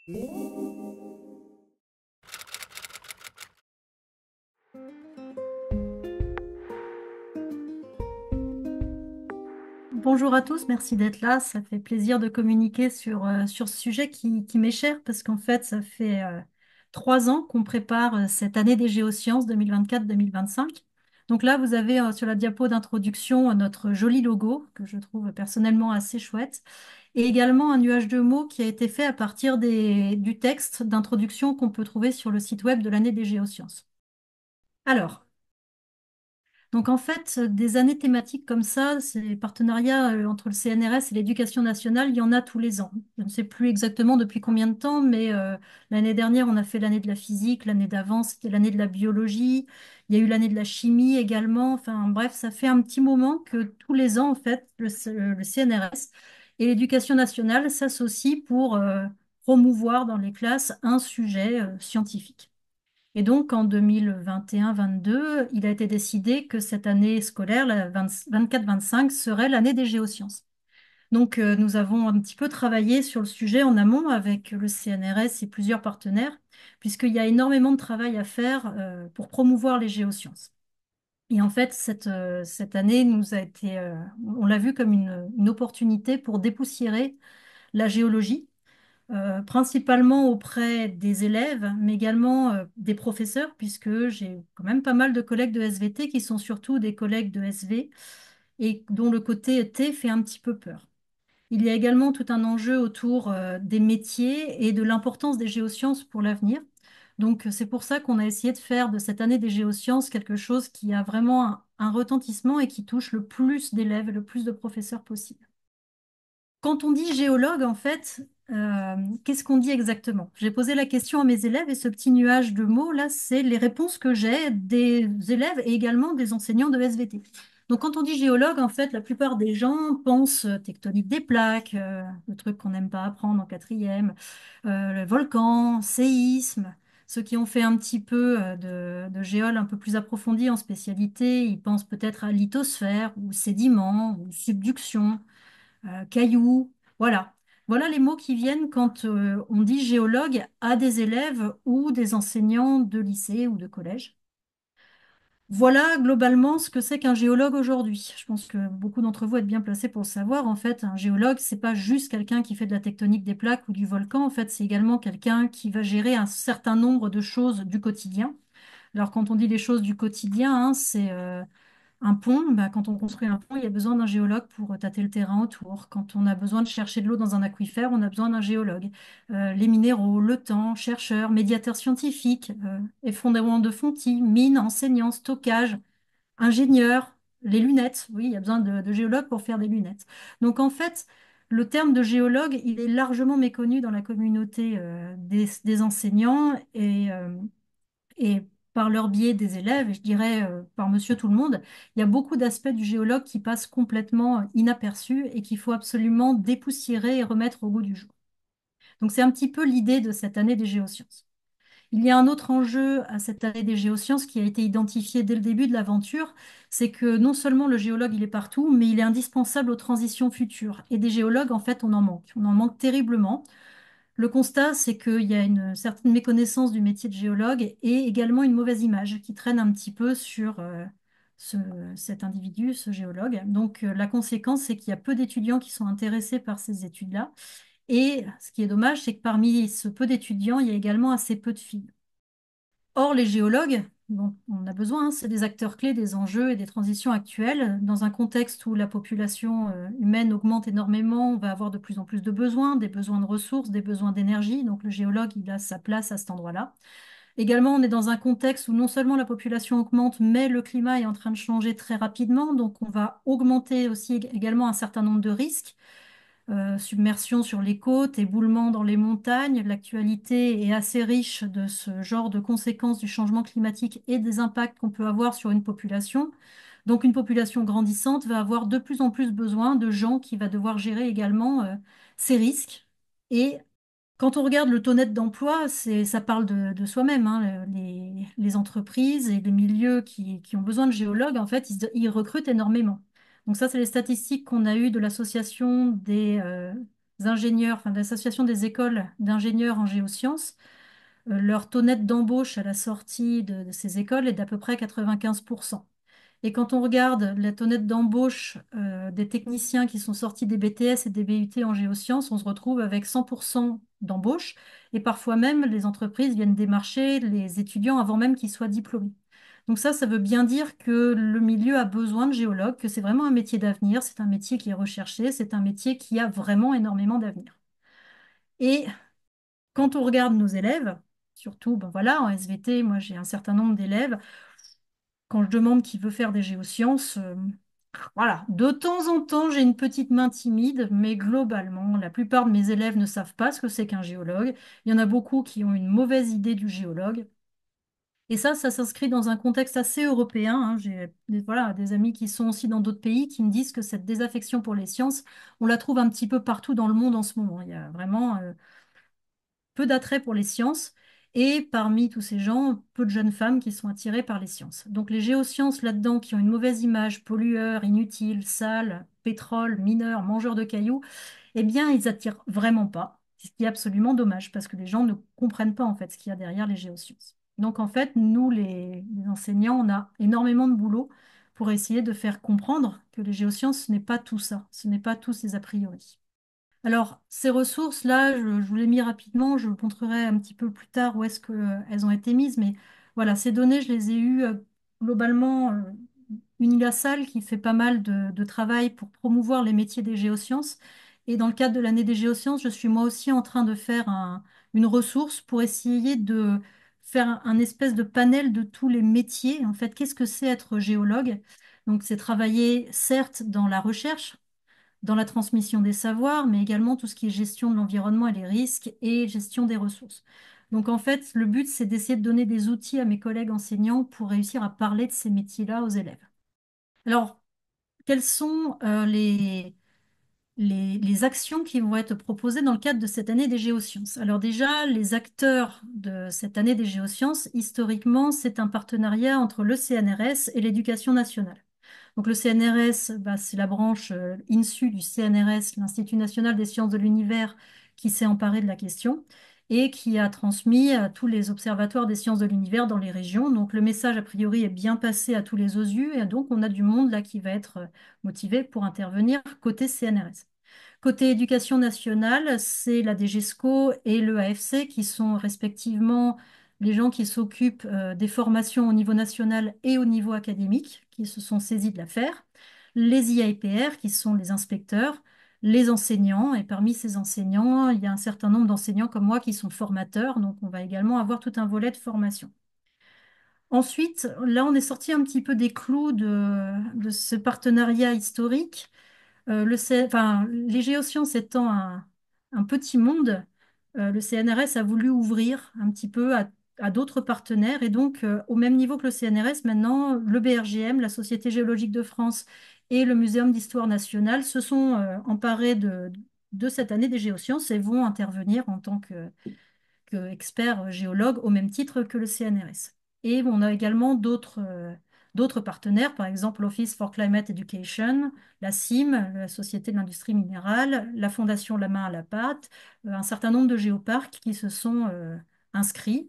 Bonjour à tous, merci d'être là. Ça fait plaisir de communiquer sur ce sujet qui m'est cher parce qu'en fait, ça fait 3 ans qu'on prépare cette année des géosciences 2024-2025. Donc là, vous avez sur la diapo d'introduction notre joli logo que je trouve personnellement assez chouette et également un nuage de mots qui a été fait à partir du texte d'introduction qu'on peut trouver sur le site web de l'année des géosciences. Alors, donc en fait, des années thématiques comme ça, ces partenariats entre le CNRS et l'Éducation nationale, il y en a tous les ans. Je ne sais plus exactement depuis combien de temps, mais l'année dernière, on a fait l'année de la physique, l'année d'avant, c'était l'année de la biologie, il y a eu l'année de la chimie également. Enfin bref, ça fait un petit moment que tous les ans, en fait, le CNRS et l'Éducation nationale s'associent pour promouvoir dans les classes un sujet scientifique. Et donc, en 2021-22, il a été décidé que cette année scolaire, la 24-25, serait l'année des géosciences. Donc, nous avons un petit peu travaillé sur le sujet en amont avec le CNRS et plusieurs partenaires, puisqu'il y a énormément de travail à faire pour promouvoir les géosciences. Et en fait, cette année nous a été, on l'a vu comme une opportunité pour dépoussiérer la géologie principalement auprès des élèves, mais également des professeurs, puisque j'ai quand même pas mal de collègues de SVT qui sont surtout des collègues de SV et dont le côté T fait un petit peu peur. Il y a également tout un enjeu autour des métiers et de l'importance des géosciences pour l'avenir. Donc, c'est pour ça qu'on a essayé de faire de cette année des géosciences quelque chose qui a vraiment un retentissement et qui touche le plus d'élèves et le plus de professeurs possible. Quand on dit géologue, en fait, qu'est-ce qu'on dit exactement? J'ai posé la question à mes élèves et ce petit nuage de mots, là, c'est les réponses que j'ai des élèves et également des enseignants de SVT. Donc, quand on dit géologue, en fait, la plupart des gens pensent tectonique des plaques, le truc qu'on n'aime pas apprendre en quatrième, le volcan, séisme. Ceux qui ont fait un petit peu de géol un peu plus approfondi en spécialité, ils pensent peut-être à lithosphère ou sédiments ou subduction cailloux, voilà. Voilà les mots qui viennent quand on dit géologue à des élèves ou des enseignants de lycée ou de collège. Voilà globalement ce que c'est qu'un géologue aujourd'hui. Je pense que beaucoup d'entre vous êtes bien placés pour le savoir. En fait, un géologue, c'est pas juste quelqu'un qui fait de la tectonique des plaques ou du volcan. En fait, c'est également quelqu'un qui va gérer un certain nombre de choses du quotidien. Alors, quand on dit les choses du quotidien, hein, c'est un pont, bah, quand on construit un pont, il y a besoin d'un géologue pour tâter le terrain autour. Quand on a besoin de chercher de l'eau dans un aquifère, on a besoin d'un géologue. Les minéraux, le temps, chercheurs, médiateurs scientifiques, effondrement de fontis, mines, enseignants, stockage, ingénieurs, les lunettes. Oui, il y a besoin de géologues pour faire des lunettes. Donc en fait, le terme de géologue, il est largement méconnu dans la communauté des enseignants et par leur biais des élèves, et je dirais par monsieur tout le monde, il y a beaucoup d'aspects du géologue qui passent complètement inaperçus et qu'il faut absolument dépoussiérer et remettre au goût du jour. Donc c'est un petit peu l'idée de cette année des géosciences. Il y a un autre enjeu à cette année des géosciences qui a été identifié dès le début de l'aventure, c'est que non seulement le géologue il est partout, mais il est indispensable aux transitions futures. Et des géologues, en fait, on en manque. On en manque terriblement. Le constat, c'est qu'il y a une certaine méconnaissance du métier de géologue et également une mauvaise image qui traîne un petit peu sur ce- cet individu, ce géologue. Donc, la conséquence, c'est qu'il y a peu d'étudiants qui sont intéressés par ces études-là. Et ce qui est dommage, c'est que parmi ce peu d'étudiants, il y a également assez peu de filles. Or, les géologues, dont on a besoin, hein, c'est des acteurs clés des enjeux et des transitions actuelles. Dans un contexte où la population humaine augmente énormément, on va avoir de plus en plus de besoins, des besoins de ressources, des besoins d'énergie. Donc, le géologue, il a sa place à cet endroit-là. Également, on est dans un contexte où non seulement la population augmente, mais le climat est en train de changer très rapidement. Donc, on va augmenter aussi également un certain nombre de risques submersion sur les côtes, éboulement dans les montagnes. L'actualité est assez riche de ce genre de conséquences du changement climatique et des impacts qu'on peut avoir sur une population. Donc une population grandissante va avoir de plus en plus besoin de gens qui va devoir gérer également ces risques. Et quand on regarde le taux net d'emploi, ça parle de soi-même, hein. Les entreprises et les milieux qui ont besoin de géologues, en fait, ils recrutent énormément. Donc ça, c'est les statistiques qu'on a eues de l'Association des ingénieurs, enfin de l'association des écoles d'ingénieurs en géosciences, leur taux net d'embauche à la sortie de ces écoles est d'à peu près 95%. Et quand on regarde la taux net d'embauche des techniciens qui sont sortis des BTS et des BUT en géosciences, on se retrouve avec 100% d'embauche. Et parfois même, les entreprises viennent démarcher les étudiants avant même qu'ils soient diplômés. Donc ça veut bien dire que le milieu a besoin de géologues, que c'est vraiment un métier d'avenir, c'est un métier qui est recherché, c'est un métier qui a vraiment énormément d'avenir. Et quand on regarde nos élèves, surtout ben voilà, en SVT, moi j'ai un certain nombre d'élèves, quand je demande qui veut faire des géosciences, voilà, de temps en temps j'ai une petite main timide, mais globalement, la plupart de mes élèves ne savent pas ce que c'est qu'un géologue. Il y en a beaucoup qui ont une mauvaise idée du géologue. Et ça s'inscrit dans un contexte assez européen, hein. J'ai voilà, des amis qui sont aussi dans d'autres pays qui me disent que cette désaffection pour les sciences, on la trouve un petit peu partout dans le monde en ce moment. Il y a vraiment peu d'attrait pour les sciences et parmi tous ces gens, peu de jeunes femmes qui sont attirées par les sciences. Donc les géosciences là-dedans qui ont une mauvaise image, pollueurs, inutiles, sales, pétrole, mineurs, mangeurs de cailloux, eh bien ils attirent vraiment pas. Ce qui est absolument dommage parce que les gens ne comprennent pas en fait ce qu'il y a derrière les géosciences. Donc en fait, nous les enseignants, on a énormément de boulot pour essayer de faire comprendre que les géosciences, ce n'est pas tout ça, ce n'est pas tous ces a priori. Alors, ces ressources-là, je vous les mis rapidement, je vous montrerai un petit peu plus tard où est-ce qu'elles ont été mises, mais voilà, ces données, je les ai eues globalement. Unilassal qui fait pas mal de travail pour promouvoir les métiers des géosciences. Et dans le cadre de l'année des géosciences, je suis moi aussi en train de faire une ressource pour essayer de faire un espèce de panel de tous les métiers. En fait, qu'est-ce que c'est être géologue? Donc, c'est travailler certes dans la recherche, dans la transmission des savoirs, mais également tout ce qui est gestion de l'environnement et les risques et gestion des ressources. Donc en fait, le but, c'est d'essayer de donner des outils à mes collègues enseignants pour réussir à parler de ces métiers-là aux élèves. Alors, quelles sont les actions qui vont être proposées dans le cadre de cette année des géosciences? Alors déjà, les acteurs de cette année des géosciences, historiquement, c'est un partenariat entre le CNRS et l'Éducation nationale. Donc le CNRS, bah, c'est la branche INSU du CNRS, l'Institut national des sciences de l'univers, qui s'est emparé de la question et qui a transmis à tous les observatoires des sciences de l'univers dans les régions. Donc le message, a priori, est bien passé à tous les OSU et donc on a du monde là qui va être motivé pour intervenir côté CNRS. Côté éducation nationale, c'est la DGESCO et le AFC qui sont respectivement les gens qui s'occupent des formations au niveau national et au niveau académique, qui se sont saisis de l'affaire, les IAPR, qui sont les inspecteurs, les enseignants, et parmi ces enseignants, il y a un certain nombre d'enseignants comme moi qui sont formateurs, donc on va également avoir tout un volet de formation. Ensuite, là, on est sorti un petit peu des clous de ce partenariat historique. Enfin, les géosciences étant un petit monde, le CNRS a voulu ouvrir un petit peu à d'autres partenaires. Et donc, au même niveau que le CNRS, maintenant, le BRGM, la Société géologique de France et le Muséum d'histoire nationale se sont emparés de cette année des géosciences et vont intervenir en tant qu'experts géologues au même titre que le CNRS. Et on a également d'autres partenaires, par exemple l'Office for Climate Education, la CIM, la Société de l'industrie minérale, la Fondation La Main à la Pâte, un certain nombre de géoparcs qui se sont inscrits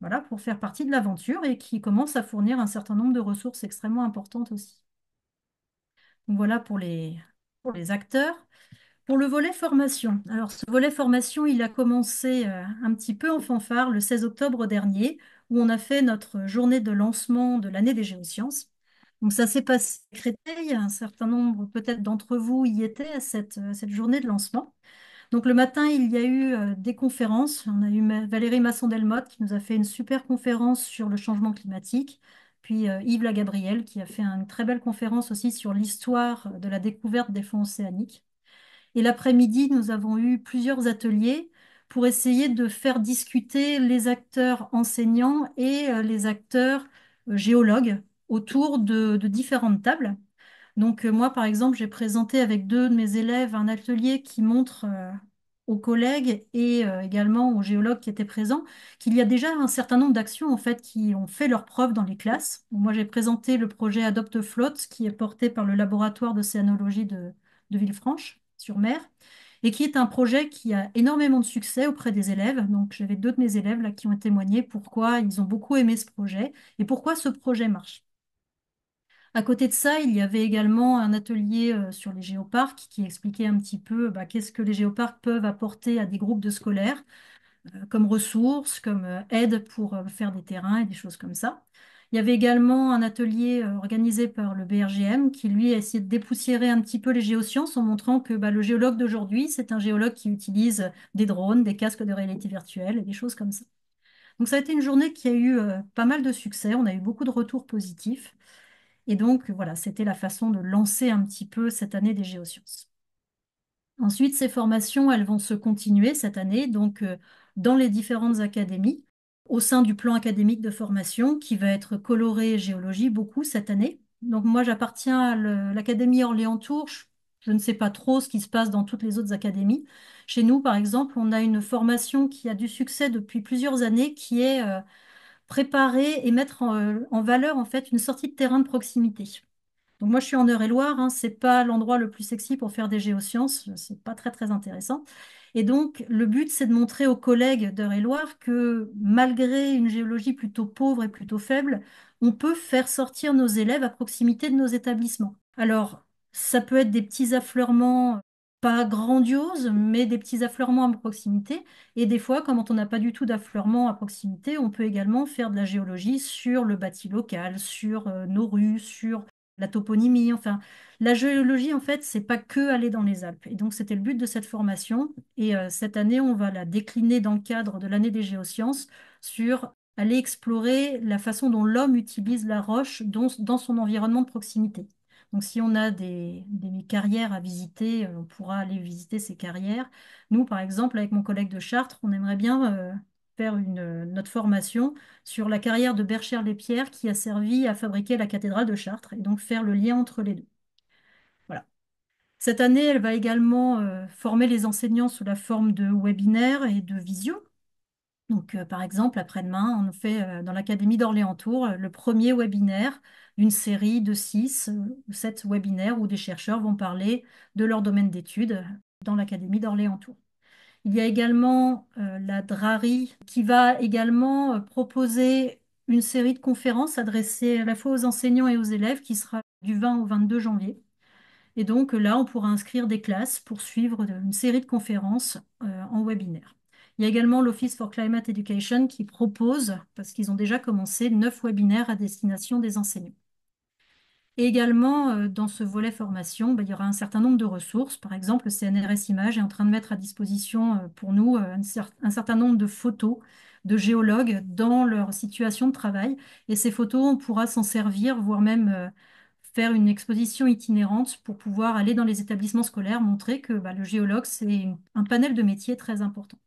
voilà, pour faire partie de l'aventure et qui commencent à fournir un certain nombre de ressources extrêmement importantes aussi. Donc voilà pour les acteurs. Pour le volet formation, alors ce volet formation, il a commencé un petit peu en fanfare le 16 octobre dernier, où on a fait notre journée de lancement de l'année des géosciences. Donc ça s'est passé à Créteil, un certain nombre peut-être d'entre vous y étaient à cette journée de lancement. Donc le matin, il y a eu des conférences. On a eu Valérie Masson-Delmotte qui nous a fait une super conférence sur le changement climatique, puis Yves Lagabrielle qui a fait une très belle conférence aussi sur l'histoire de la découverte des fonds océaniques. Et l'après-midi, nous avons eu plusieurs ateliers pour essayer de faire discuter les acteurs enseignants et les acteurs géologues autour de différentes tables. Donc moi, par exemple, j'ai présenté avec deux de mes élèves un atelier qui montre aux collègues et également aux géologues qui étaient présents qu'il y a déjà un certain nombre d'actions en fait qui ont fait leurs preuves dans les classes. Donc, moi, j'ai présenté le projet Adopte Flotte qui est porté par le laboratoire d'océanologie de Villefranche. sur mer, et qui est un projet qui a énormément de succès auprès des élèves. Donc, j'avais deux de mes élèves là qui ont témoigné pourquoi ils ont beaucoup aimé ce projet et pourquoi ce projet marche. À côté de ça, il y avait également un atelier sur les géoparcs qui expliquait un petit peu qu'est-ce que les géoparcs peuvent apporter à des groupes de scolaires comme ressources, comme aide pour faire des terrains et des choses comme ça. Il y avait également un atelier organisé par le BRGM qui, lui, a essayé de dépoussiérer un petit peu les géosciences en montrant que le géologue d'aujourd'hui, c'est un géologue qui utilise des drones, des casques de réalité virtuelle et des choses comme ça. Donc ça a été une journée qui a eu pas mal de succès, on a eu beaucoup de retours positifs. Et donc voilà, c'était la façon de lancer un petit peu cette année des géosciences. Ensuite, ces formations, elles vont se continuer cette année, donc dans les différentes académies, au sein du plan académique de formation qui va être coloré géologie beaucoup cette année. Donc moi, j'appartiens à l'Académie Orléans-Tours. Je ne sais pas trop ce qui se passe dans toutes les autres académies. Chez nous, par exemple, on a une formation qui a du succès depuis plusieurs années, qui est préparer et mettre en valeur en fait une sortie de terrain de proximité. Donc moi, je suis en Eure-et-Loire, hein, c'est pas l'endroit le plus sexy pour faire des géosciences, c'est pas très très intéressant. Et donc le but, c'est de montrer aux collègues d'Eure-et-Loire que malgré une géologie plutôt pauvre et plutôt faible, on peut faire sortir nos élèves à proximité de nos établissements. Alors, ça peut être des petits affleurements pas grandioses, mais des petits affleurements à proximité. Et des fois, quand on n'a pas du tout d'affleurement à proximité, on peut également faire de la géologie sur le bâti local, sur nos rues, sur la toponymie, enfin, la géologie, en fait, c'est pas que aller dans les Alpes. Et donc, c'était le but de cette formation. Et cette année, on va la décliner dans le cadre de l'année des géosciences sur aller explorer la façon dont l'homme utilise la roche dans son environnement de proximité. Donc, si on a des carrières à visiter, on pourra aller visiter ces carrières. Nous, par exemple, avec mon collègue de Chartres, on aimerait bien faire notre formation sur la carrière de Berchères-les-Pierres qui a servi à fabriquer la cathédrale de Chartres et donc faire le lien entre les deux. Voilà. Cette année, elle va également former les enseignants sous la forme de webinaires et de visio. Donc, par exemple, après-demain, on fait dans l'Académie d'Orléans-Tours le premier webinaire d'une série de 6 ou 7 webinaires où des chercheurs vont parler de leur domaine d'études dans l'Académie d'Orléans-Tours. Il y a également la DRARI qui va également proposer une série de conférences adressées à la fois aux enseignants et aux élèves qui sera du 20 au 22 janvier. Et donc là, on pourra inscrire des classes pour suivre une série de conférences en webinaire. Il y a également l'Office for Climate Education qui propose, parce qu'ils ont déjà commencé, 9 webinaires à destination des enseignants. Et également, dans ce volet formation, il y aura un certain nombre de ressources. Par exemple, le CNRS Images est en train de mettre à disposition pour nous un certain nombre de photos de géologues dans leur situation de travail. Et ces photos, on pourra s'en servir, voire même faire une exposition itinérante pour pouvoir aller dans les établissements scolaires, montrer que le géologue, c'est un panel de métiers très important.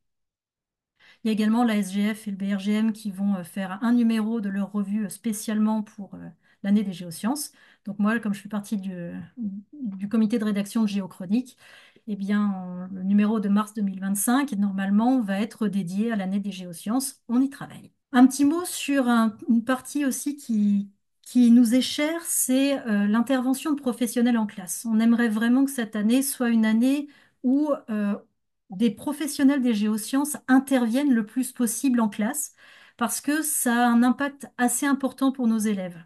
Il y a également la SGF et le BRGM qui vont faire un numéro de leur revue spécialement pour l'année des géosciences. Donc moi, comme je fais partie du comité de rédaction de Géochronique, eh bien, le numéro de mars 2025, normalement, va être dédié à l'année des géosciences. On y travaille. Un petit mot sur une partie aussi qui nous est chère, c'est l'intervention de professionnels en classe. On aimerait vraiment que cette année soit une année où des professionnels des géosciences interviennent le plus possible en classe parce que ça a un impact assez important pour nos élèves.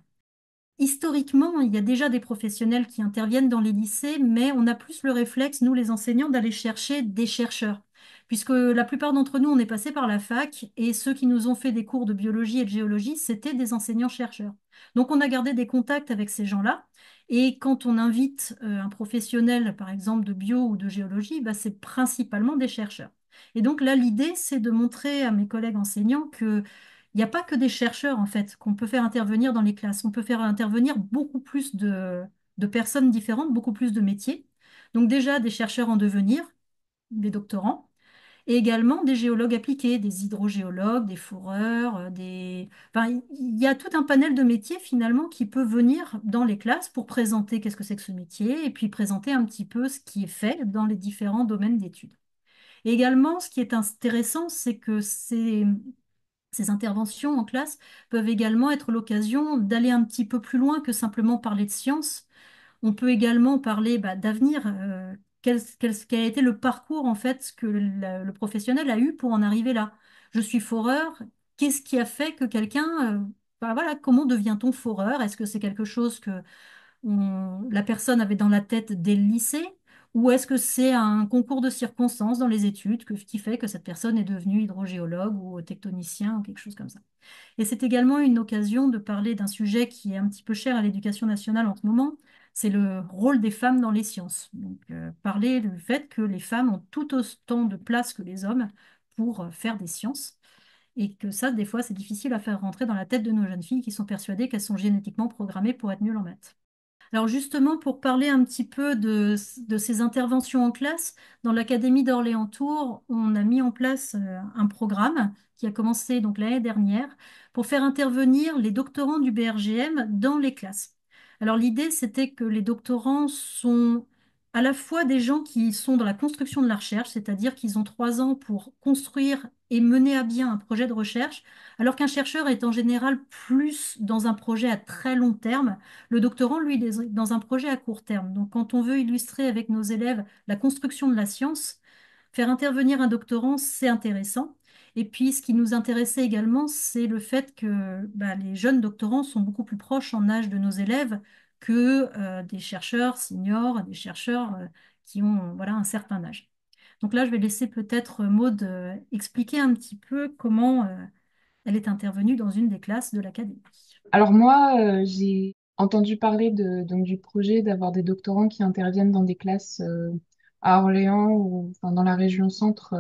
Historiquement, il y a déjà des professionnels qui interviennent dans les lycées, mais on a plus le réflexe, nous les enseignants, d'aller chercher des chercheurs. Puisque la plupart d'entre nous, on est passé par la fac et ceux qui nous ont fait des cours de biologie et de géologie, c'était des enseignants-chercheurs. Donc on a gardé des contacts avec ces gens-là. Et quand on invite un professionnel, par exemple de bio ou de géologie, c'est principalement des chercheurs. Et donc là, l'idée, c'est de montrer à mes collègues enseignants que il n'y a pas que des chercheurs, en fait, qu'on peut faire intervenir dans les classes. On peut faire intervenir beaucoup plus de personnes différentes, beaucoup plus de métiers. Donc déjà des chercheurs en devenir, des doctorants, et également des géologues appliqués, des hydrogéologues, des foreurs, enfin, il y a tout un panel de métiers finalement qui peut venir dans les classes pour présenter qu'est-ce que c'est que ce métier et puis présenter un petit peu ce qui est fait dans les différents domaines d'études. Et également, ce qui est intéressant, c'est que ces interventions en classe peuvent également être l'occasion d'aller un petit peu plus loin que simplement parler de science. On peut également parler d'avenir. quel a été le parcours, en fait, que le professionnel a eu pour en arriver là. Je suis foreur. Qu'est-ce qui a fait que quelqu'un, bah voilà, comment devient-on foreur? Est-ce que c'est quelque chose que la personne avait dans la tête dès le lycée? Ou est-ce que c'est un concours de circonstances dans les études qui fait que cette personne est devenue hydrogéologue ou tectonicien ou quelque chose comme ça? Et c'est également une occasion de parler d'un sujet qui est un petit peu cher à l'éducation nationale en ce moment, c'est le rôle des femmes dans les sciences. Donc, parler du fait que les femmes ont tout autant de place que les hommes pour faire des sciences et que ça, des fois, c'est difficile à faire rentrer dans la tête de nos jeunes filles qui sont persuadées qu'elles sont génétiquement programmées pour être nulles en maths. Alors justement, pour parler un petit peu de ces interventions en classe, dans l'Académie d'Orléans-Tours, on a mis en place un programme qui a commencé donc l'année dernière pour faire intervenir les doctorants du BRGM dans les classes. Alors l'idée, c'était que les doctorants sont à la fois des gens qui sont dans la construction de la recherche, c'est-à-dire qu'ils ont 3 ans pour construire et mener à bien un projet de recherche, alors qu'un chercheur est en général plus dans un projet à très long terme. Le doctorant, lui, est dans un projet à court terme. Donc, quand on veut illustrer avec nos élèves la construction de la science, faire intervenir un doctorant, c'est intéressant. Et puis, ce qui nous intéressait également, c'est le fait que bah, les jeunes doctorants sont beaucoup plus proches en âge de nos élèves que des chercheurs seniors, des chercheurs qui ont voilà, un certain âge. Donc là, je vais laisser peut-être Maude expliquer un petit peu comment elle est intervenue dans une des classes de l'académie. Alors moi, j'ai entendu parler donc, du projet d'avoir des doctorants qui interviennent dans des classes à Orléans ou enfin, dans la région centre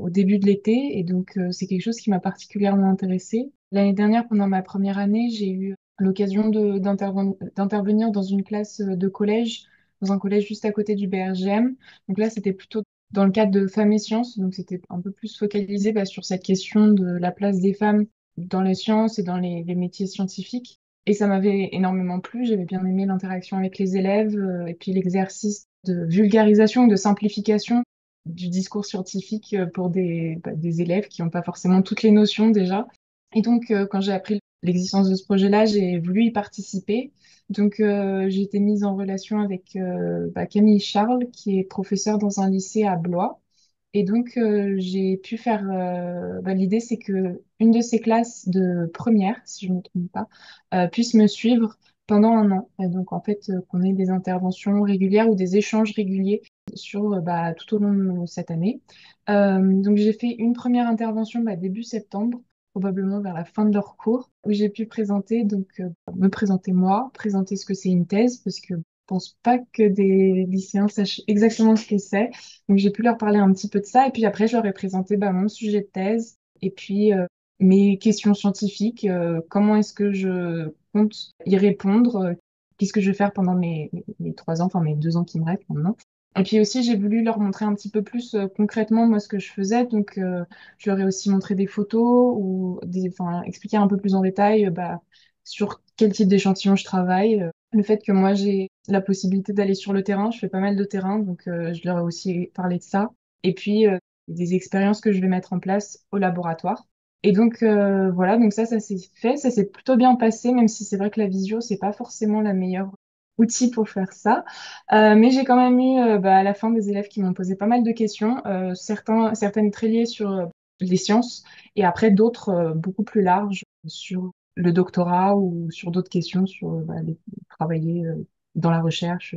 au début de l'été. Et donc, c'est quelque chose qui m'a particulièrement intéressée. L'année dernière, pendant ma première année, j'ai eu l'occasion d'intervenir dans une classe de collège, dans un collège juste à côté du BRGM. Donc là, c'était plutôt dans le cadre de Femmes et Sciences. Donc, c'était un peu plus focalisé sur cette question de la place des femmes dans les sciences et dans les métiers scientifiques. Et ça m'avait énormément plu. J'avais bien aimé l'interaction avec les élèves et puis l'exercice de vulgarisation, de simplification du discours scientifique pour des élèves qui n'ont pas forcément toutes les notions déjà. Et donc, quand j'ai appris l'existence de ce projet-là, j'ai voulu y participer. Donc, j'ai été mise en relation avec Camille Charles, qui est professeure dans un lycée à Blois. Et donc, j'ai pu faire. L'idée, c'est que une de ces classes de première, si je ne me trompe pas, puisse me suivre pendant un an. Et donc, en fait, qu'on ait des interventions régulières ou des échanges réguliers sur tout au long de cette année. Donc, j'ai fait une première intervention début septembre, probablement vers la fin de leur cours, où j'ai pu présenter, donc me présenter moi, présenter ce que c'est une thèse, parce que je pense pas que des lycéens sachent exactement ce que c'est. Donc j'ai pu leur parler un petit peu de ça et puis après je leur ai présenté mon sujet de thèse et puis mes questions scientifiques, comment est-ce que je compte y répondre, qu'est-ce que je vais faire pendant mes 3 ans, enfin mes 2 ans qui me restent maintenant. Et puis aussi j'ai voulu leur montrer un petit peu plus concrètement moi ce que je faisais, donc je leur ai aussi montré des photos ou enfin expliquer un peu plus en détail sur quel type d'échantillon je travaille. Le fait que moi j'ai la possibilité d'aller sur le terrain, je fais pas mal de terrain, donc je leur ai aussi parlé de ça. Et puis des expériences que je vais mettre en place au laboratoire. Et donc voilà, donc ça s'est fait, ça s'est plutôt bien passé, même si c'est vrai que la visio, c'est pas forcément la meilleure outil pour faire ça. Mais j'ai quand même eu à la fin des élèves qui m'ont posé pas mal de questions, certaines très liées sur les sciences et après d'autres beaucoup plus larges sur le doctorat ou sur d'autres questions sur travailler dans la recherche,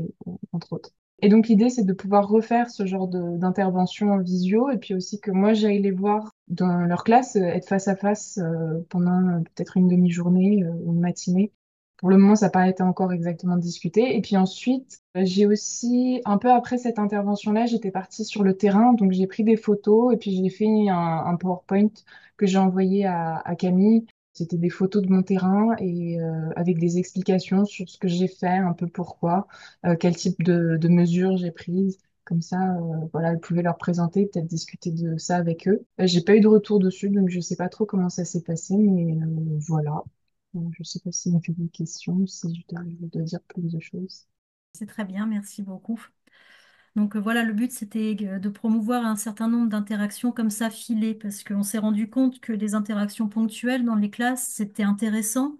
entre autres. Et donc l'idée, c'est de pouvoir refaire ce genre d'intervention en visio et puis aussi que moi, j'aille les voir dans leur classe, être face à face pendant peut-être une demi-journée ou une matinée. Pour le moment, ça n'a pas été encore exactement discuté. Et puis ensuite, j'ai aussi, un peu après cette intervention-là, j'étais partie sur le terrain, donc j'ai pris des photos et puis j'ai fait un PowerPoint que j'ai envoyé à Camille. C'était des photos de mon terrain et avec des explications sur ce que j'ai fait, un peu pourquoi, quel type de mesures j'ai prises. Comme ça, voilà, elle pouvait leur présenter, peut-être discuter de ça avec eux. J'ai pas eu de retour dessus, donc je sais pas trop comment ça s'est passé, mais voilà. Je sais pas s'il y avait des questions, ou si je dois dire plus de choses. C'est très bien, merci beaucoup. Donc voilà, le but c'était de promouvoir un certain nombre d'interactions comme ça filées, parce qu'on s'est rendu compte que les interactions ponctuelles dans les classes, c'était intéressant,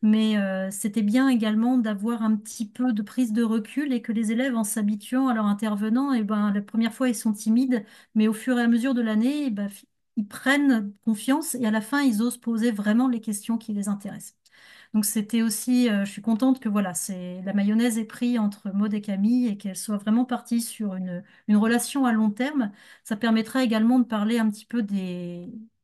mais c'était bien également d'avoir un petit peu de prise de recul et que les élèves, en s'habituant à leur intervenant, et ben, la première fois, ils sont timides, mais au fur et à mesure de l'année, eh ben, ils prennent confiance et à la fin, ils osent poser vraiment les questions qui les intéressent. Donc c'était aussi, je suis contente que voilà, c'est la mayonnaise est prise entre Maud et Camille et qu'elle soit vraiment partie sur une relation à long terme. Ça permettra également de parler un petit peu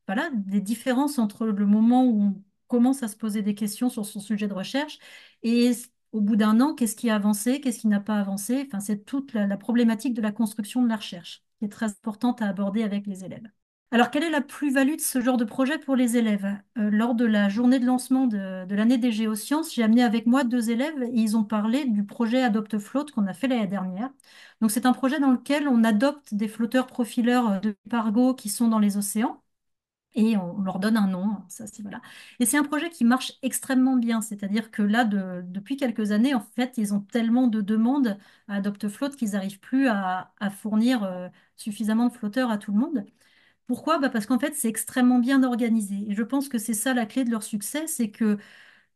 voilà, des différences entre le moment où on commence à se poser des questions sur son sujet de recherche et au bout d'un an, qu'est-ce qui a avancé, qu'est-ce qui n'a pas avancé. Enfin, c'est toute la problématique de la construction de la recherche qui est très importante à aborder avec les élèves. Alors, quelle est la plus-value de ce genre de projet pour les élèves? Lors de la journée de lancement de l'année des géosciences, j'ai amené avec moi deux élèves et ils ont parlé du projet Adopt Float qu'on a fait l'année dernière. Donc, c'est un projet dans lequel on adopte des flotteurs profileurs de pargo qui sont dans les océans et on leur donne un nom. Ça, voilà. Et c'est un projet qui marche extrêmement bien. C'est-à-dire que là, depuis quelques années, en fait, ils ont tellement de demandes à Adopt Float qu'ils n'arrivent plus à fournir suffisamment de flotteurs à tout le monde. Pourquoi? Bah parce qu'en fait, c'est extrêmement bien organisé. Et je pense que c'est ça la clé de leur succès, c'est que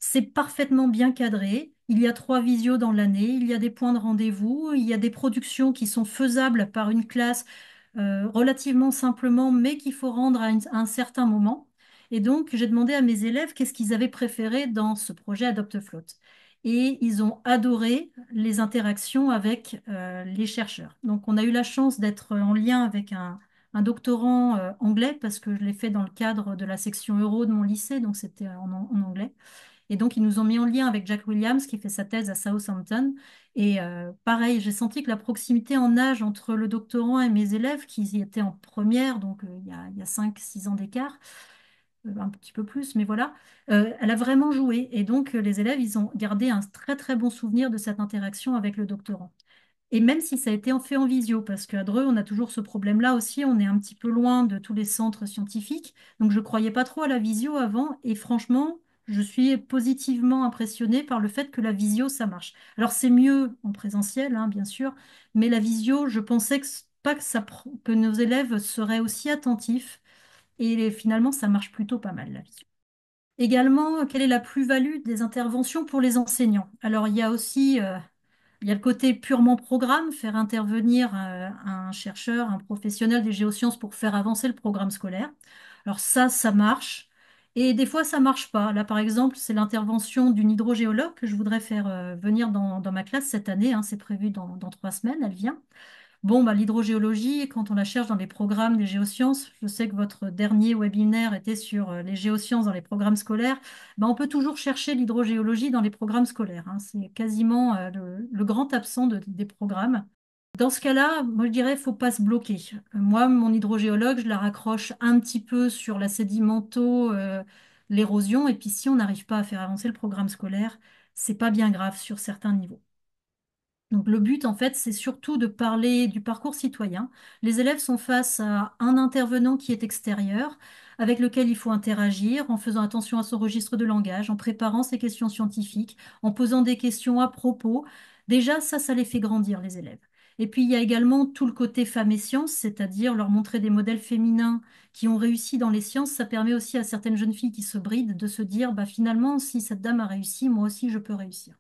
c'est parfaitement bien cadré. Il y a 3 visios dans l'année, il y a des points de rendez-vous, il y a des productions qui sont faisables par une classe relativement simplement, mais qu'il faut rendre à un certain moment. Et donc, j'ai demandé à mes élèves qu'est-ce qu'ils avaient préféré dans ce projet Adopt Float. Et ils ont adoré les interactions avec les chercheurs. Donc, on a eu la chance d'être en lien avec un doctorant anglais parce que je l'ai fait dans le cadre de la section euro de mon lycée, donc c'était en anglais. Et donc, ils nous ont mis en lien avec Jack Williams qui fait sa thèse à Southampton. Et pareil, j'ai senti que la proximité en âge entre le doctorant et mes élèves, qui y étaient en première, donc il y a 5, 6 ans d'écart, un petit peu plus, mais voilà, elle a vraiment joué. Et donc, les élèves, ils ont gardé un très, très bon souvenir de cette interaction avec le doctorant. Et même si ça a été fait en visio, parce qu'à Dreux, on a toujours ce problème-là aussi, on est un petit peu loin de tous les centres scientifiques, donc je ne croyais pas trop à la visio avant, et franchement, je suis positivement impressionnée par le fait que la visio, ça marche. Alors c'est mieux en présentiel, hein, bien sûr, mais la visio, je pensais pas que, que nos élèves seraient aussi attentifs, et finalement, ça marche plutôt pas mal, la visio. Également, quelle est la plus-value des interventions pour les enseignants? Alors, il y a aussi il y a le côté purement programme, faire intervenir un chercheur, un professionnel des géosciences pour faire avancer le programme scolaire. Alors ça marche. Et des fois, ça marche pas. Là, par exemple, c'est l'intervention d'une hydrogéologue que je voudrais faire venir dans ma classe cette année, hein. C'est prévu dans 3 semaines, elle vient. Bon, bah, l'hydrogéologie, quand on la cherche dans les programmes des géosciences, je sais que votre dernier webinaire était sur les géosciences dans les programmes scolaires, bah, on peut toujours chercher l'hydrogéologie dans les programmes scolaires, hein. C'est quasiment le grand absent des programmes. Dans ce cas-là, moi je dirais, il ne faut pas se bloquer. Moi, mon hydrogéologue, je la raccroche un petit peu sur la sédimento, l'érosion, et puis si on n'arrive pas à faire avancer le programme scolaire, c'est pas bien grave sur certains niveaux. Donc le but, en fait, c'est surtout de parler du parcours citoyen. Les élèves sont face à un intervenant qui est extérieur, avec lequel il faut interagir en faisant attention à son registre de langage, en préparant ses questions scientifiques, en posant des questions à propos. Déjà, ça les fait grandir, les élèves. Et puis, il y a également tout le côté femmes et sciences, c'est-à-dire leur montrer des modèles féminins qui ont réussi dans les sciences. Ça permet aussi à certaines jeunes filles qui se brident de se dire, bah, finalement, si cette dame a réussi, moi aussi, je peux réussir.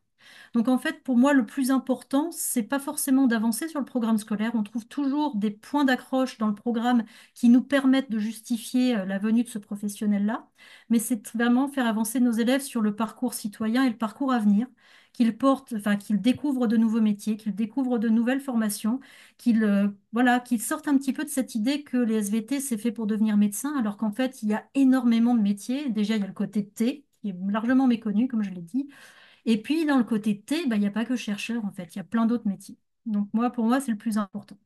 Donc en fait, pour moi, le plus important, c'est pas forcément d'avancer sur le programme scolaire. On trouve toujours des points d'accroche dans le programme qui nous permettent de justifier la venue de ce professionnel-là, mais c'est vraiment faire avancer nos élèves sur le parcours citoyen et le parcours à venir, qu'ils portent, enfin qu'ils découvrent de nouveaux métiers, qu'ils découvrent de nouvelles formations, voilà, qu'ils sortent un petit peu de cette idée que les SVT c'est fait pour devenir médecin, alors qu'en fait il y a énormément de métiers. Déjà il y a le côté T qui est largement méconnu, comme je l'ai dit. Et puis, dans le côté T, bah, il n'y a pas que chercheur, en fait, il y a plein d'autres métiers. Donc, moi, pour moi, c'est le plus important.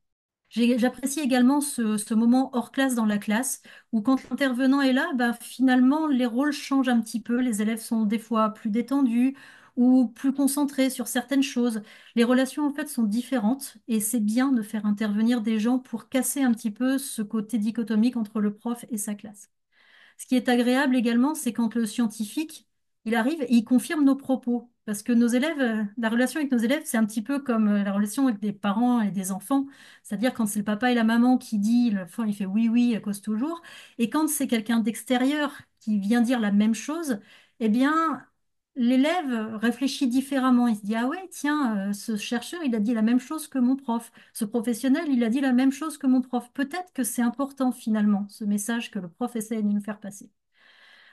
J'apprécie également ce moment hors classe dans la classe, où quand l'intervenant est là, bah, finalement, les rôles changent un petit peu. Les élèves sont des fois plus détendus ou plus concentrés sur certaines choses. Les relations, en fait, sont différentes et c'est bien de faire intervenir des gens pour casser un petit peu ce côté dichotomique entre le prof et sa classe. Ce qui est agréable également, c'est quand le scientifique, il arrive et il confirme nos propos. Parce que nos élèves, la relation avec nos élèves, c'est un petit peu comme la relation avec des parents et des enfants. C'est-à-dire quand c'est le papa et la maman qui dit, l'enfant il fait oui, oui, à cause toujours. Et quand c'est quelqu'un d'extérieur qui vient dire la même chose, eh bien, l'élève réfléchit différemment. Il se dit, ah ouais, tiens, ce chercheur, il a dit la même chose que mon prof. Ce professionnel, il a dit la même chose que mon prof. Peut-être que c'est important finalement, ce message que le prof essaie de nous faire passer.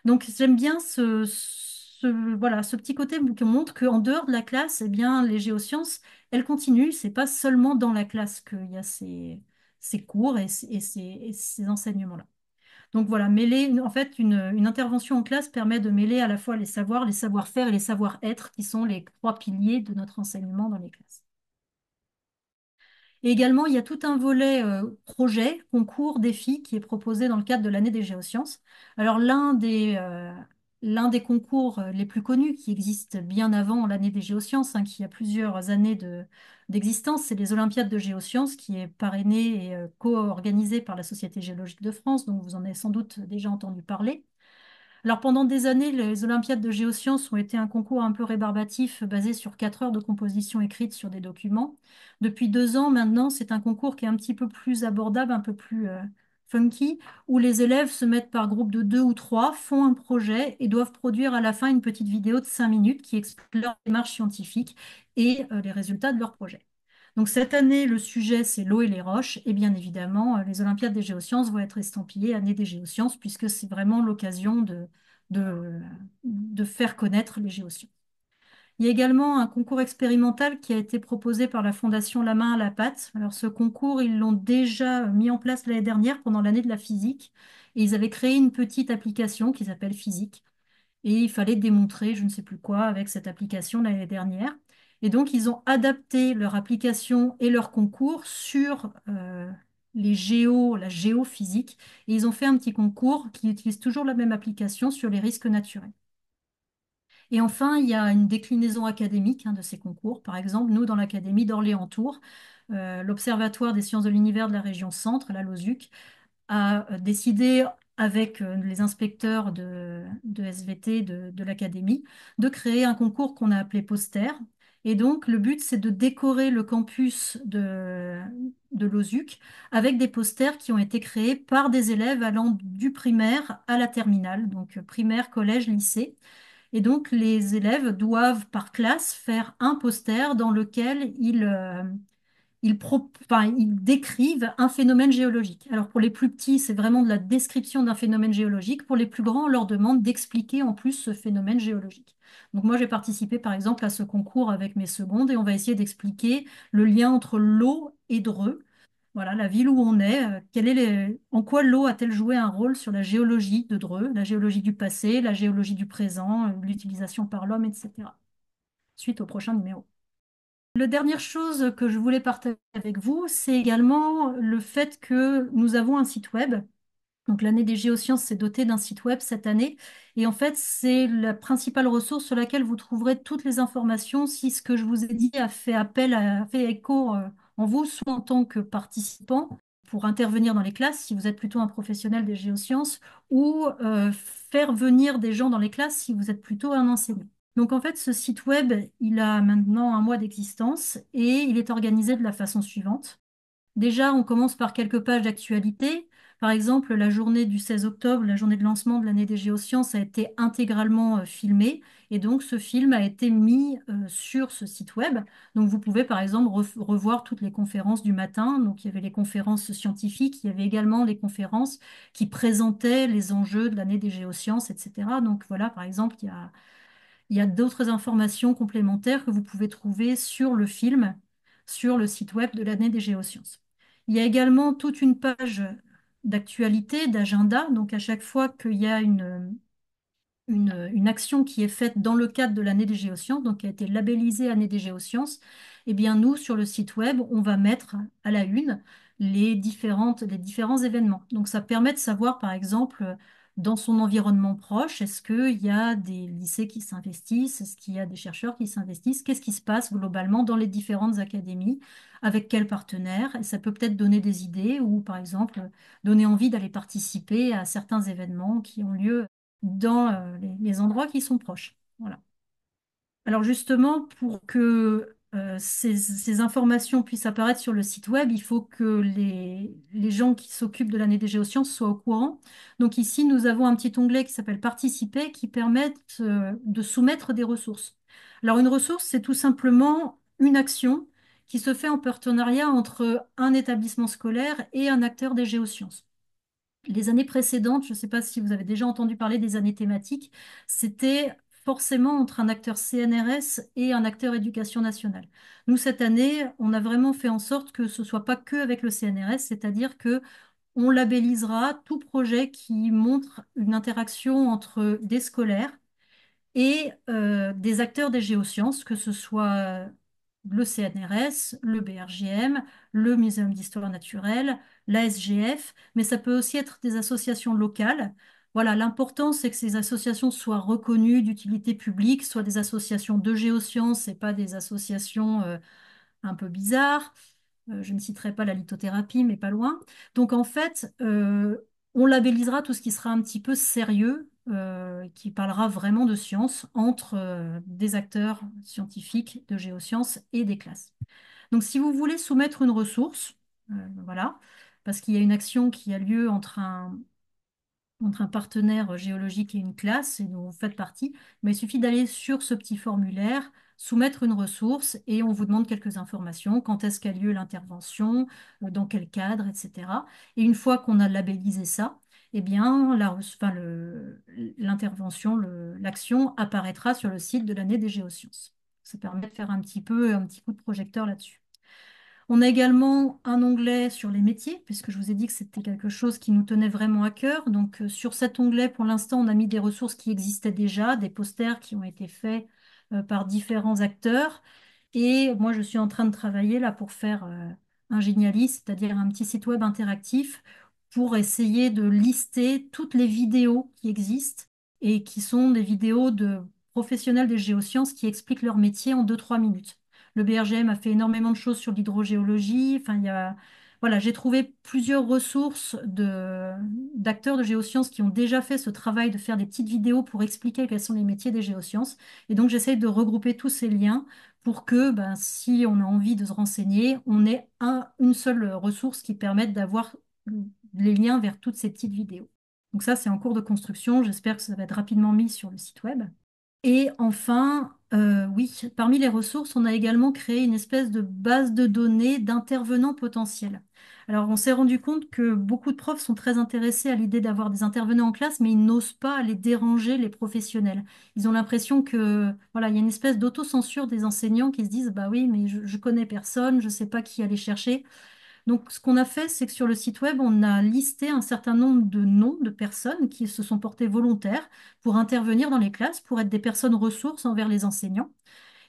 Donc j'aime bien voilà, ce petit côté qui montre qu'en dehors de la classe, eh bien, les géosciences, elles continuent. C'est pas seulement dans la classe qu'il y a ces cours et ces enseignements-là. Donc voilà, mêler, en fait, une intervention en classe permet de mêler à la fois les savoirs, les savoir-faire et les savoir-être, qui sont les trois piliers de notre enseignement dans les classes. Et également, il y a tout un volet projet, concours, défi qui est proposé dans le cadre de l'année des géosciences. Alors, l'un des concours les plus connus qui existe bien avant l'année des géosciences, hein, qui a plusieurs années d'existence, c'est les Olympiades de géosciences, qui est parrainé et co-organisé par la Société géologique de France, donc vous en avez sans doute déjà entendu parler. Alors pendant des années, les Olympiades de géosciences ont été un concours un peu rébarbatif basé sur 4 heures de composition écrite sur des documents. Depuis 2 ans maintenant, c'est un concours qui est un petit peu plus abordable, un peu plus funky, où les élèves se mettent par groupe de 2 ou 3, font un projet et doivent produire à la fin une petite vidéo de 5 minutes qui explique leur démarche scientifique et les résultats de leur projet. Donc cette année, le sujet, c'est l'eau et les roches. Et bien évidemment, les Olympiades des géosciences vont être estampillées année des géosciences, puisque c'est vraiment l'occasion de, de faire connaître les géosciences. Il y a également un concours expérimental qui a été proposé par la Fondation La Main à la Pâte. Alors ce concours, ils l'ont déjà mis en place l'année dernière pendant l'année de la physique. Et ils avaient créé une petite application qui s'appelle Physique. Et il fallait démontrer je ne sais plus quoi avec cette application l'année dernière. Et donc, ils ont adapté leur application et leur concours sur la géophysique. Et ils ont fait un petit concours qui utilise toujours la même application sur les risques naturels. Et enfin, il y a une déclinaison académique, hein, de ces concours. Par exemple, nous, dans l'Académie d'Orléans-Tours, l'Observatoire des sciences de l'univers de la région Centre, la LOSUC, a décidé, avec les inspecteurs de SVT de l'Académie, de créer un concours qu'on a appelé Poster. Et donc, le but, c'est de décorer le campus de l'OSUC avec des posters qui ont été créés par des élèves allant du primaire à la terminale, donc primaire, collège, lycée. Et donc, les élèves doivent, par classe, faire un poster dans lequel ils décrivent un phénomène géologique. Alors pour les plus petits, c'est vraiment de la description d'un phénomène géologique. Pour les plus grands, on leur demande d'expliquer en plus ce phénomène géologique. Donc moi, j'ai participé par exemple à ce concours avec mes secondes et on va essayer d'expliquer le lien entre l'eau et Dreux. Voilà, la ville où on est, en quoi l'eau a-t-elle joué un rôle sur la géologie de Dreux, la géologie du passé, la géologie du présent, l'utilisation par l'homme, etc. Suite au prochain numéro. La dernière chose que je voulais partager avec vous, c'est également le fait que nous avons un site web. Donc l'année des géosciences s'est dotée d'un site web cette année. Et en fait, c'est la principale ressource sur laquelle vous trouverez toutes les informations si ce que je vous ai dit a fait écho en vous, soit en tant que participant pour intervenir dans les classes, si vous êtes plutôt un professionnel des géosciences, ou faire venir des gens dans les classes si vous êtes plutôt un enseignant. Donc en fait, ce site web, il a maintenant 1 mois d'existence et il est organisé de la façon suivante. Déjà, on commence par quelques pages d'actualité. Par exemple, la journée du 16 octobre, la journée de lancement de l'année des géosciences, a été intégralement filmée. Et donc, ce film a été mis sur ce site web. Donc, vous pouvez, par exemple, revoir toutes les conférences du matin. Donc, il y avait les conférences scientifiques, il y avait également les conférences qui présentaient les enjeux de l'année des géosciences, etc. Donc, voilà, par exemple, il y a d'autres informations complémentaires que vous pouvez trouver sur le film, sur le site web de l'année des géosciences. Il y a également toute une page d'actualité, d'agenda. Donc à chaque fois qu'il y a une action qui est faite dans le cadre de l'année des géosciences, donc qui a été labellisée année des géosciences, eh bien nous, sur le site web, on va mettre à la une les différents événements. Donc ça permet de savoir, par exemple, dans son environnement proche, est-ce qu'il y a des lycées qui s'investissent, est-ce qu'il y a des chercheurs qui s'investissent, qu'est-ce qui se passe globalement dans les différentes académies, avec quels partenaires, et ça peut peut-être donner des idées ou, par exemple, donner envie d'aller participer à certains événements qui ont lieu dans les endroits qui sont proches. Voilà. Alors justement, pour que ces informations puissent apparaître sur le site web, il faut que les gens qui s'occupent de l'année des géosciences soient au courant. Donc ici, nous avons un petit onglet qui s'appelle Participer qui permet de soumettre des ressources. Alors une ressource, c'est tout simplement une action qui se fait en partenariat entre un établissement scolaire et un acteur des géosciences. Les années précédentes, je ne sais pas si vous avez déjà entendu parler des années thématiques, c'était forcément entre un acteur CNRS et un acteur éducation nationale. Nous, cette année, on a vraiment fait en sorte que ce ne soit pas que avec le CNRS, c'est-à-dire que on labellisera tout projet qui montre une interaction entre des scolaires et des acteurs des géosciences, que ce soit le CNRS, le BRGM, le Muséum d'histoire naturelle, la SGF, mais ça peut aussi être des associations locales. Voilà, l'important, c'est que ces associations soient reconnues d'utilité publique, soient des associations de géosciences et pas des associations un peu bizarres. Je ne citerai pas la lithothérapie, mais pas loin. Donc en fait, on labellisera tout ce qui sera un petit peu sérieux, qui parlera vraiment de science entre des acteurs scientifiques de géosciences et des classes. Donc si vous voulez soumettre une ressource, voilà, parce qu'il y a une action qui a lieu entre un partenaire géologique et une classe, et dont vous faites partie, mais il suffit d'aller sur ce petit formulaire, soumettre une ressource, et on vous demande quelques informations, quand est-ce qu'a lieu l'intervention, dans quel cadre, etc. Et une fois qu'on a labellisé ça, eh bien, l'intervention, l'action apparaîtra sur le site de l'année des géosciences. Ça permet de faire un petit coup de projecteur là-dessus. On a également un onglet sur les métiers, puisque je vous ai dit que c'était quelque chose qui nous tenait vraiment à cœur. Donc, sur cet onglet, pour l'instant, on a mis des ressources qui existaient déjà, des posters qui ont été faits par différents acteurs. Et moi, je suis en train de travailler là pour faire un Geniali, c'est-à-dire un petit site web interactif pour essayer de lister toutes les vidéos qui existent et qui sont des vidéos de professionnels des géosciences qui expliquent leur métier en 2-3 minutes. Le BRGM a fait énormément de choses sur l'hydrogéologie. Enfin, voilà, j'ai trouvé plusieurs ressources d'acteurs de géosciences qui ont déjà fait ce travail de faire des petites vidéos pour expliquer quels sont les métiers des géosciences. Et donc, j'essaye de regrouper tous ces liens pour que, ben, si on a envie de se renseigner, on ait une seule ressource qui permette d'avoir les liens vers toutes ces petites vidéos. Donc ça, c'est en cours de construction. J'espère que ça va être rapidement mis sur le site web. Et enfin, oui, parmi les ressources, on a également créé une espèce de base de données d'intervenants potentiels. Alors, on s'est rendu compte que beaucoup de profs sont très intéressés à l'idée d'avoir des intervenants en classe, mais ils n'osent pas aller déranger les professionnels. Ils ont l'impression que, voilà, il y a une espèce d'autocensure des enseignants qui se disent, bah oui, mais je connais personne, je ne sais pas qui aller chercher. Donc, ce qu'on a fait, c'est que sur le site web, on a listé un certain nombre de noms de personnes qui se sont portées volontaires pour intervenir dans les classes, pour être des personnes ressources envers les enseignants.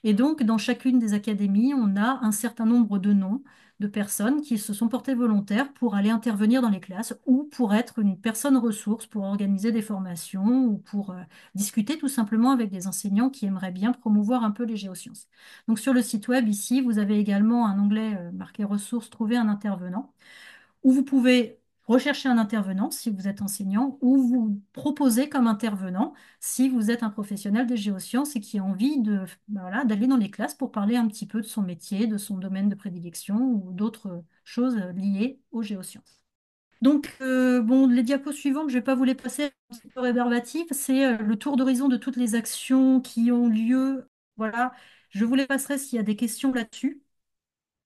Et donc, dans chacune des académies, on a un certain nombre de noms de personnes qui se sont portées volontaires pour aller intervenir dans les classes ou pour être une personne ressource, pour organiser des formations ou pour discuter tout simplement avec des enseignants qui aimeraient bien promouvoir un peu les géosciences. Donc, sur le site web, ici, vous avez également un onglet marqué ressources, trouver un intervenant où vous pouvez rechercher un intervenant si vous êtes enseignant ou vous proposer comme intervenant si vous êtes un professionnel des géosciences et qui a envie voilà, d'aller dans les classes pour parler un petit peu de son métier, de son domaine de prédilection ou d'autres choses liées aux géosciences. Donc, bon, les diapos suivantes, je ne vais pas vous les passer, un petit peu rébarbatif, c'est le tour d'horizon de toutes les actions qui ont lieu. Voilà, je vous les passerai s'il y a des questions là-dessus.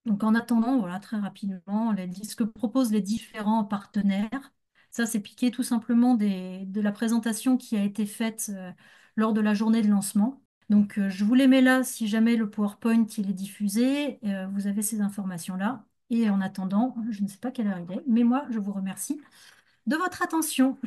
Donc en attendant, voilà, très rapidement, ce que proposent les différents partenaires. Ça, c'est piqué tout simplement de la présentation qui a été faite lors de la journée de lancement. Donc je vous les mets là si jamais le PowerPoint il est diffusé. Vous avez ces informations-là. Et en attendant, je ne sais pas quelle heure il est, mais moi, je vous remercie de votre attention.